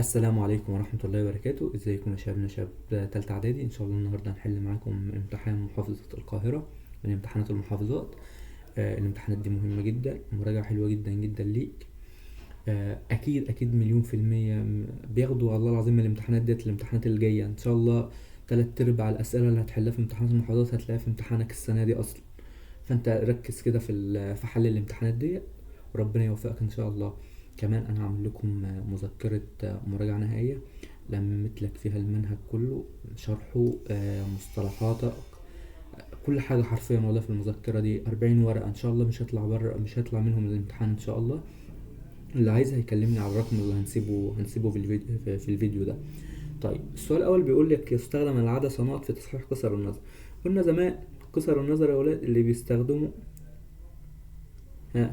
السلام عليكم ورحمة الله وبركاته. ازيكم يا شباب تالتة اعدادي؟ ان شاء الله النهاردة هنحل معاكم امتحان محافظة القاهرة من امتحانات المحافظات. الامتحانات دي مهمة جدا، مراجعة حلوة جدا جدا ليك. اكيد مليون في المية بياخدوا والله العظيم من الامتحانات ديت الامتحانات اللي جاية ان شاء الله. تلات ارباع الاسئلة اللي هتحلها في امتحانات المحافظات هتلاقيها في امتحانك السنة دي اصلا. فانت ركز كده في حل الامتحانات دي، وربنا يوفقك ان شاء الله. كمان انا عامل لكم مذكرة مراجعة نهائية، لمت لك فيها المنهج كله، شرحه، مصطلحاتك، كل حاجة حرفيا والله في المذكرة دي. 40 ورقة ان شاء الله، مش هيطلع منهم الامتحان ان شاء الله. اللي عايز هيكلمني على الرقم اللي هنسيبه في الفيديو ده. طيب السؤال الاول بيقول لك: يستخدم العدسة نقط في تصحيح قصر النظر. قلنا زمان قصر النظر يا ولاد اللي بيستخدموا،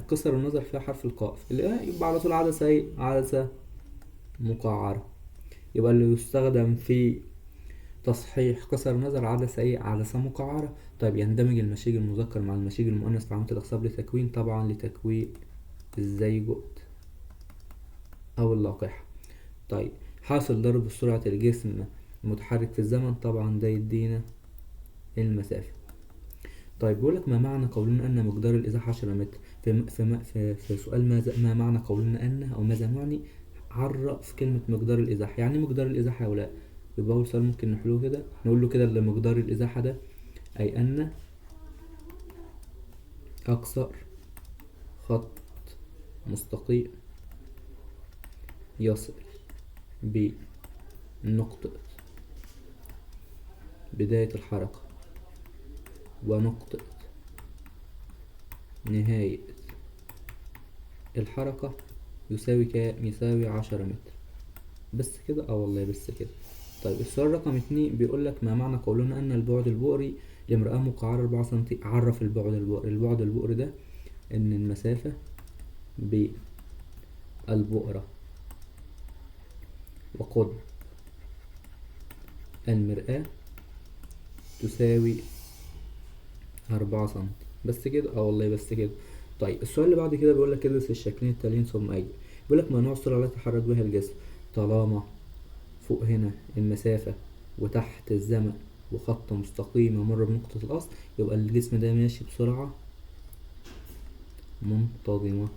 قصر النظر فيها حرف القاف، اللي يبقى على طول عدسة ايه؟ عدسة مقعرة. يبقى اللي يستخدم في تصحيح قصر النظر عدسة ايه؟ عدسة مقعرة. طيب يندمج المشيج المذكر مع المشيج المؤنث في عملية الإخصاب لتكوين، طبعا لتكوين الزيجوت أو اللقاح. طيب حاصل ضرب سرعة الجسم المتحرك في الزمن، طبعا ده يدينا المسافة. طيب بيقولك: ما معنى قولنا أن مقدار الإزاحة 10 متر؟ في سؤال ما معنى قولنا أن، أو ماذا نعني؟ عرف كلمة مقدار الإزاحة. يعني إيه مقدار الإزاحة يا ولاء؟ يبقى أول سؤال ممكن نحلوه كده، نقول له كده اللي مقدار الإزاحة ده أي أن أقصر خط مستقيم يصل بنقطة بداية الحركة ونقطة نهاية الحركة يساوي كام؟ يساوي 10 متر. بس كده؟ والله بس كده. طيب السؤال رقم 2 بيقولك: ما معنى قولنا أن البعد البؤري لامرأة مقعرة 4 سنتي؟ عرف البعد البؤري. البعد البؤري ده إن المسافة بين البؤرة وقطب المرآة تساوي 4 سنتي. بس كده؟ والله بس كده. طيب السؤال اللي بعد كده بيقولك: ادرس الشكلين التاليين ثم أجب. بيقولك: ما نوع السرعة التي يتحرك بها الجسم؟ طالما فوق هنا المسافة وتحت الزمن وخط مستقيم يمر بنقطة الأصل، يبقى الجسم ده ماشي بسرعة منتظمة.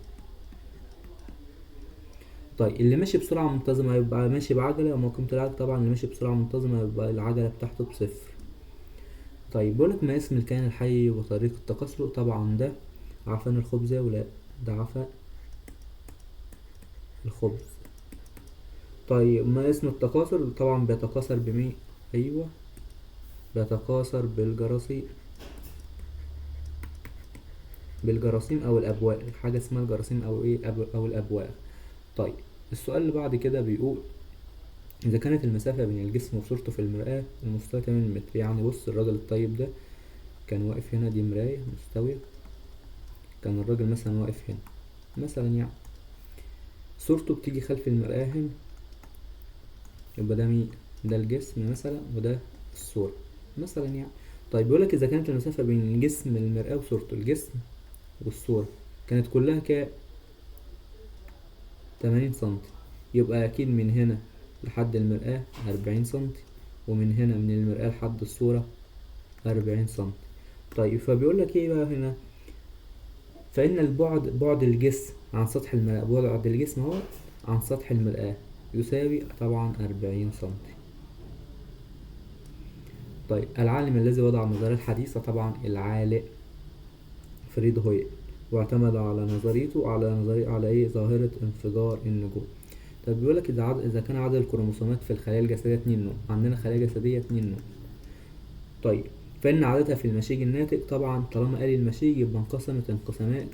طيب اللي ماشي بسرعة منتظمة يبقى ماشي بعجلة، وما قيمة العجلة؟ طبعا اللي ماشي بسرعة منتظمة يبقى العجلة بتاعته بصفر. طيب بيقولك: ما اسم الكائن الحي وطريقة تكاثره؟ طبعا ده عفن الخبز يا ولاد، ده عفن الخبز. طيب ما اسم التكاثر؟ طبعا بيتكاثر بمين؟ أيوه، بيتكاثر بالجراثيم او الابواق. حاجه اسمها الجراثيم او ايه، او الابواق. طيب السؤال اللي بعد كده بيقول: اذا كانت المسافه بين الجسم وصورته في المرآة المستوية 8 متر. يعني بص الراجل الطيب ده كان واقف هنا، دي مراية مستوية، كان الراجل مثلا واقف هنا مثلا، يعني صورته بتيجي خلف المرآة هنا، يبقى ده مين؟ ده الجسم مثلا، وده الصورة مثلا يعني. طيب بيقولك: اذا كانت المسافة بين جسم المرآة وصورته، الجسم والصورة كانت كلها 80 سنتي، يبقى أكيد من هنا لحد المرآة 40 سنتي، ومن هنا من المرآة لحد الصورة 40 سنتي. طيب فبيقولك ايه بقى هنا؟ فإن بعد الجسم عن سطح المرآة، بعد الجسم اهو عن سطح المرآة يساوي طبعا 40 سنتي. طيب العالم الذي وضع النظرية الحديثة؟ طبعا العالم فريد هويل، واعتمد على نظريته على ايه؟ ظاهرة انفجار النجوم. طب بيقولك: إذا كان عدد الكروموسومات في الخلايا الجسدية 2 نوع، عندنا خلايا جسدية 2 نوع. طيب فإن عددها في المشيج الناتج، طبعا طالما قال المشيج يبقى انقسمت انقسامات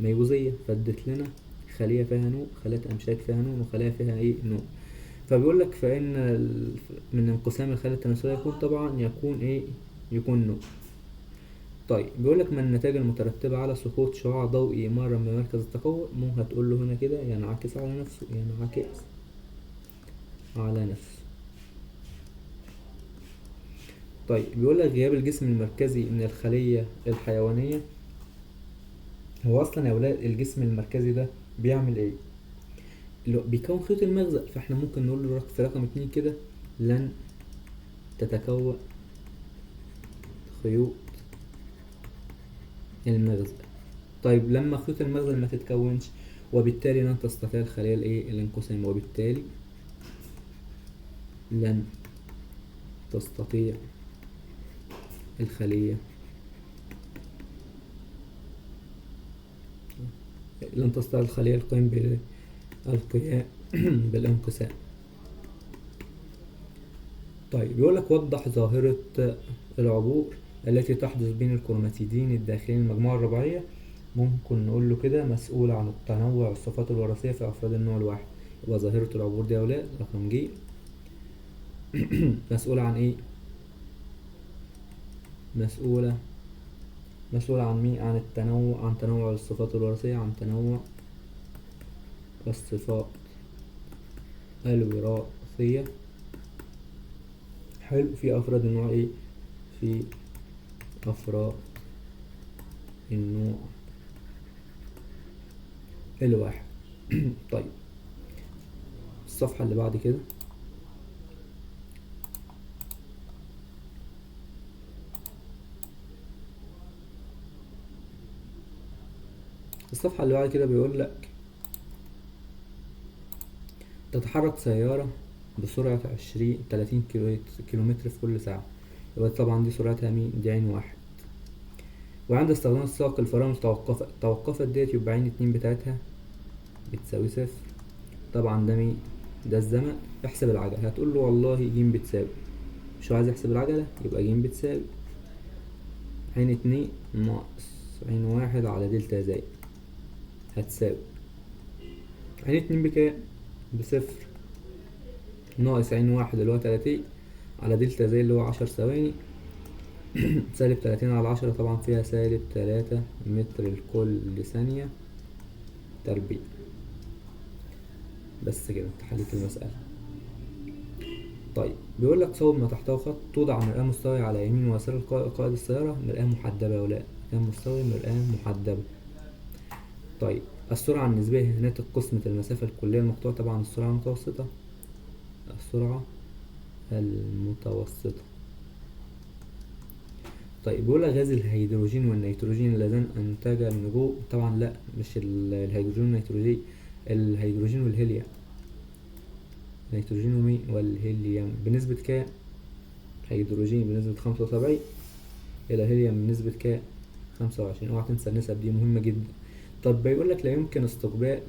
ميوزية، فادت لنا خلية فيها نوع، خلايا أمشاج فيها نوع، وخلايا فيها ايه؟ نوع. فبيقولك فإن من انقسام الخلايا التناسلية يكون ايه؟ يكون نوع. طيب بيقولك: ما النتائج المترتبة على سقوط شعاع ضوئي مرة من مركز التقوى؟ مو هتقول له هنا كده ينعكس على نفسه، ينعكس على نفسه. طيب بيقولك: غياب الجسم المركزي من الخلية الحيوانية. هو أصلا يا ولاد الجسم المركزي ده بيعمل ايه؟ بيكون خيوط المغزى، فاحنا ممكن نقول له في رقم 2 كده لن تتكون خيوط المغزى. طيب لما خيوط المغزى ما تتكونش، وبالتالي لن تستطيع الخلية الانقسام، وبالتالي لن تستطيع الخلية القيام بالانقسام. طيب يقولك وضح ظاهرة العبور التي تحدث بين الكروماتيدين الداخلين المجموعة الرباعية. ممكن نقول له كده مسؤول عن التنوع الصفات الوراثية في أفراد النوع الواحد. يبقى ظاهرة العبور دي يا أولاد رقم ج. مسؤولة عن إيه؟ مسؤولة عن مين؟ عن التنوع، عن تنوع الصفات الوراثية، عن تنوع الصفات الوراثية. حلو. في أفراد النوع إيه؟ في أفراد النوع الواحد. طيب الصفحة اللي بعد كده، بيقول لك تتحرك سيارة بسرعة 30 كيلومتر في كل ساعة. يبقى طبعا دي سرعتها مين؟ دي عين واحد. وعند استخدام السائق الفرامل توقفت ديت، يبقى عين 2 بتاعتها بتساوي 0. طبعا ده مين؟ ده الزمن. احسب العجلة، هتقول له والله ج بتساوي، مش عايز يحسب العجلة، يبقى ج بتساوي عين 2 ناقص عين 1 على دلتا زائد، هتساوي عين 2 بكام؟ بصفر، ناقص عين 1 اللي هو 30 على دلتا زائد اللي هو 10 ثواني، سالب 30 على 10 طبعا فيها سالب 3 متر لكل ثانية تربيع. بس كده انت حليت المسألة. طيب بيقول لك صوب ما تحته خط، توضع مرآة مستوية على يمين ويسار قائد السيارة، مرآة محدبة ولا مكان مستوي، مرآة محدبة. طيب السرعة النسبية ناتج قسمة المسافة الكلية المقطوعة، طبعا السرعة المتوسطة. طيب بيقول لك غاز الهيدروجين والنيتروجين اللذان انتجا النجوم، طبعا لا مش الهيدروجين والنيتروجين، الهيدروجين والهيليوم. نيتروجين ومين؟ والهيليوم بنسبة كام؟ هيدروجين بنسبة 75 إلى هيليوم بنسبة كام؟ 25. اوعى تنسى النسب دي مهمة جدا. طب بيقول لك لا يمكن استقبال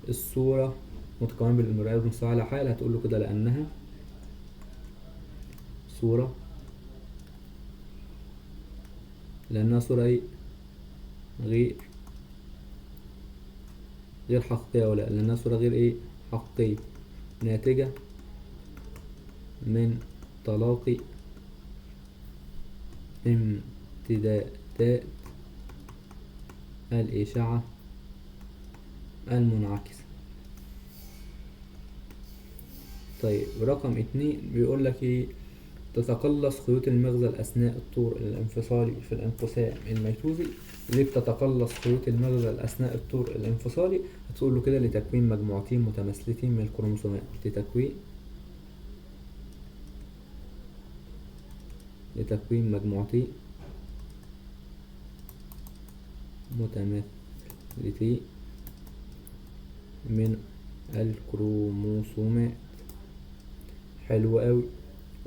الصورة متكونة بالمرآة المستوى على حال، هتقول له كده لأنها صورة ايه؟ غير حقيقية، ولا لأنها صورة غير ايه؟ حقيقية، ناتجة من تلاقي امتدادات الإشعة المنعكسة. طيب رقم 2 بيقول لك ايه؟ تتقلص خيوط المغزل أثناء الطور الانفصالي في الانقسام الميتوزي. ليه بتتقلص خيوط المغزل أثناء الطور الانفصالي؟ هتقول له كده لتكوين مجموعتين متماثلتين من الكروموسومات، لتكوين مجموعتين متماثلتين من الكروموسومات. حلو قوي.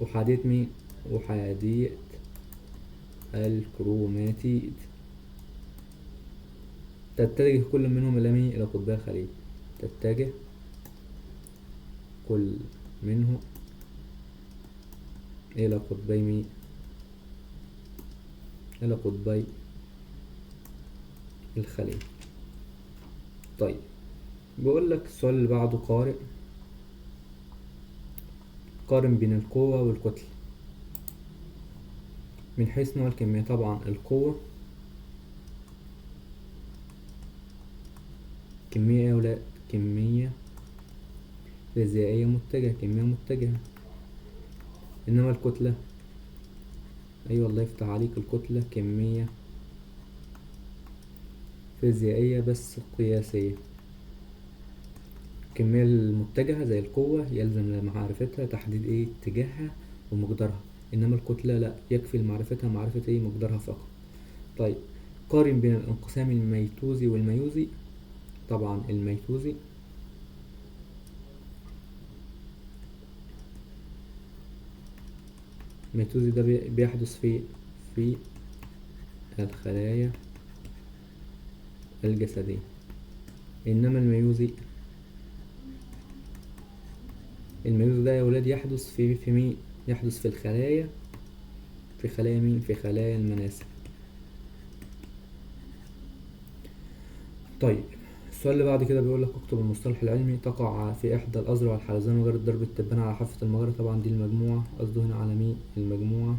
أحادية مين؟ أحادية الكروماتيد. تتجه كل منهم إلى مين؟ إلى قطبي الخلية. تتجه كل منهم إلى قطبي مين؟ إلى قطبي الخلية. طيب بيقول لك السؤال اللي بعده قارن بين القوة والكتلة من حيث نوع الكمية. طبعا القوة كمية يا ولاد، كمية فيزيائية متجهة، كمية متجهة. إنما الكتلة، أيوة الله يفتح عليك، الكتلة كمية فيزيائية بس قياسية. الكمية المتجهة زي القوة يلزم لمعرفتها تحديد اتجاهها ومقدارها، انما الكتلة لا، يكفي لمعرفتها معرفة مقدارها فقط. طيب قارن بين الانقسام الميتوزي والميوزي. طبعا الميتوزي ده بيحدث في الخلايا الجسدية، انما الميوزي ده يا ولاد يحدث في مين؟ يحدث في الخلايا، في خلايا مين؟ في خلايا المناسل. طيب السؤال اللي بعد كده بيقول لك اكتب المصطلح العلمي. تقع في احدى الاذرع الحلزون وغير ضرب التبانة على حافة المجرة. طبعا دي المجموعة، قصده هنا على مين؟ المجموعة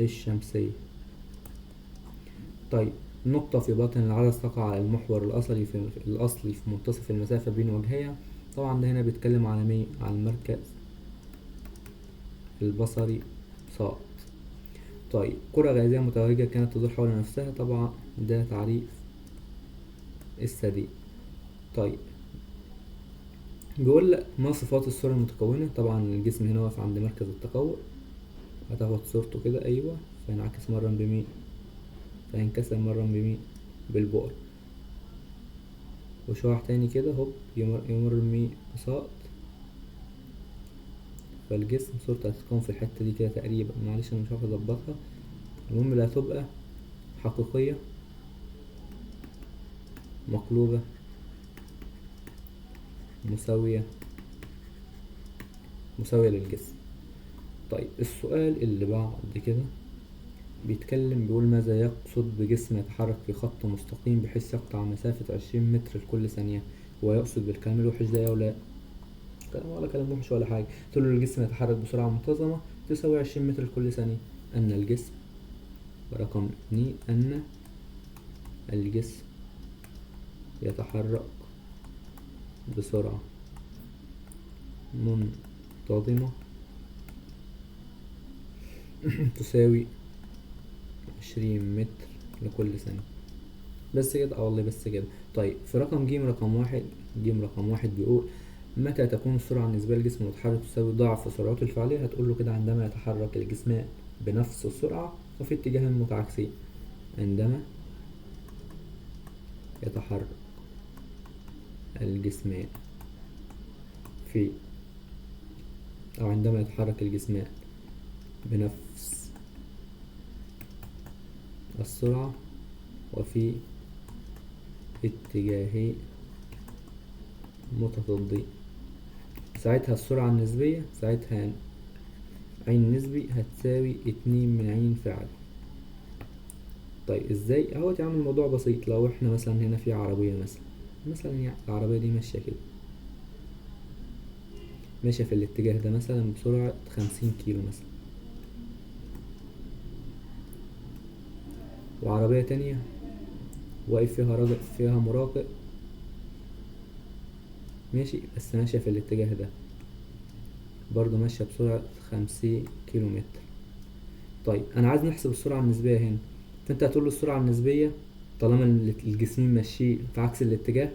الشمسية. طيب نقطة في باطن العدسة تقع على المحور الأصلي في منتصف المسافة بين وجهيها. طبعا ده هنا بيتكلم على مين؟ على المركز البصري صاد. طيب كرة غازية متوهجة كانت تدور حول نفسها. طبعا ده تعريف السديد. طيب بيقول لك ما صفات الصورة المتكونة. طبعا الجسم هنا واقف عند مركز التكون، هتاخد صورته كده أيوة، فينعكس مرة بمين؟ فينكسر مرة بمين؟ بالبؤر. وشوح تاني كده هوب يمر بمين؟ بساط. فالجسم صورته هتتكون في الحتة دي كده تقريبا، معلش انا مش عارف اظبطها. المهم اللي هتبقى حقيقية مقلوبة مساوية للجسم. طيب السؤال اللي بعد كده بيتكلم، بيقول ماذا يقصد بجسم يتحرك في خط مستقيم بحيث يقطع مسافة 20 متر لكل ثانية؟ هو يقصد بالكلام الوحش ده أو لا؟ كلام ولا كلام وحش ولا حاجة. تقول له الجسم يتحرك بسرعة منتظمة تساوي 20 متر لكل ثانية. أن الجسم، رقم 2، أن الجسم يتحرك بسرعة منتظمة تساوي 20 متر لكل ثانية. بس كده؟ والله بس كده. طيب في رقم ج رقم واحد بيقول متى تكون السرعة النسبية للجسم المتحرك تساوي ضعف سرعته الفعلية؟ هتقول له كده عندما يتحرك الجسمان بنفس السرعة وفي اتجاه متعاكسين. عندما يتحرك الجسمان عندما يتحرك الجسمان بنفس السرعة وفي اتجاهي متضادين، ساعتها السرعة النسبية، ساعتها عين نسبي هتساوي 2 من عين فعلي. طيب ازاي؟ اهو تعمل الموضوع بسيط. لو احنا مثلا هنا في عربية مثلا يعني العربية دي ماشية كده، ماشية في الاتجاه ده مثلا بسرعة 50 كيلو مثلا، وعربية تانية واقف فيها راجل، فيها مراقب ماشي، بس ماشية في الاتجاه ده برضو، ماشية بسرعة 50 كيلو متر. طيب انا عايز نحسب السرعة النسبية هنا، فانت هتقول له السرعة النسبية طالما الجسمين ماشيين في عكس الاتجاه،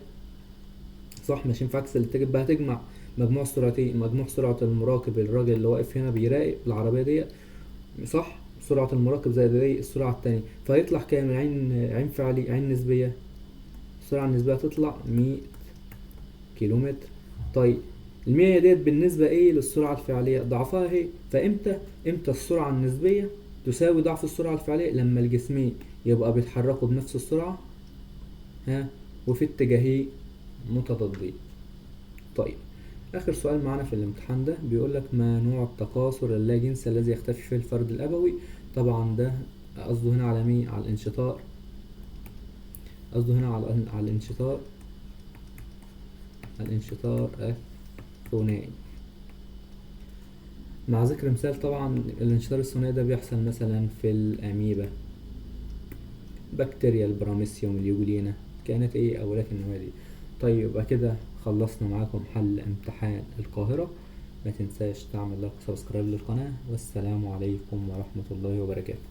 صح؟ ماشيين في عكس الاتجاه، بقى هتجمع مجموع السرعتين، مجموع سرعة المراقب الراجل اللي واقف هنا بيراقب العربية دي، صح؟ سرعة المراقب زائد السرعة التانية، فهيطلع كام؟ عين فعلي، عين نسبية، السرعة النسبية هتطلع 100 كيلومتر. طيب 100 ديت بالنسبة للسرعة الفعلية ضعفها اهي. فامتى السرعة النسبية تساوي ضعف السرعة الفعلية؟ لما الجسمين يبقى بيتحركوا بنفس السرعة وفي اتجاهي متضادين. طيب اخر سؤال معانا في الامتحان ده بيقول لك ما نوع التكاثر اللاجنسي الذي يختفي فيه الفرد الابوي؟ طبعا ده قصده هنا على مين؟ على الانشطار، قصده هنا على الانشطار الثنائي، مع ذكر مثال. طبعا الانشطار الثنائي ده بيحصل مثلا في الاميبا، بكتيريا البراميسيوم، اليوجلينا، كائنات اولاد النواه دي. طيب يبقى كده خلصنا معاكم حل امتحان القاهرة. ما تنساش تعمل لايك وسبسكرايب للقناة، والسلام عليكم ورحمة الله وبركاته.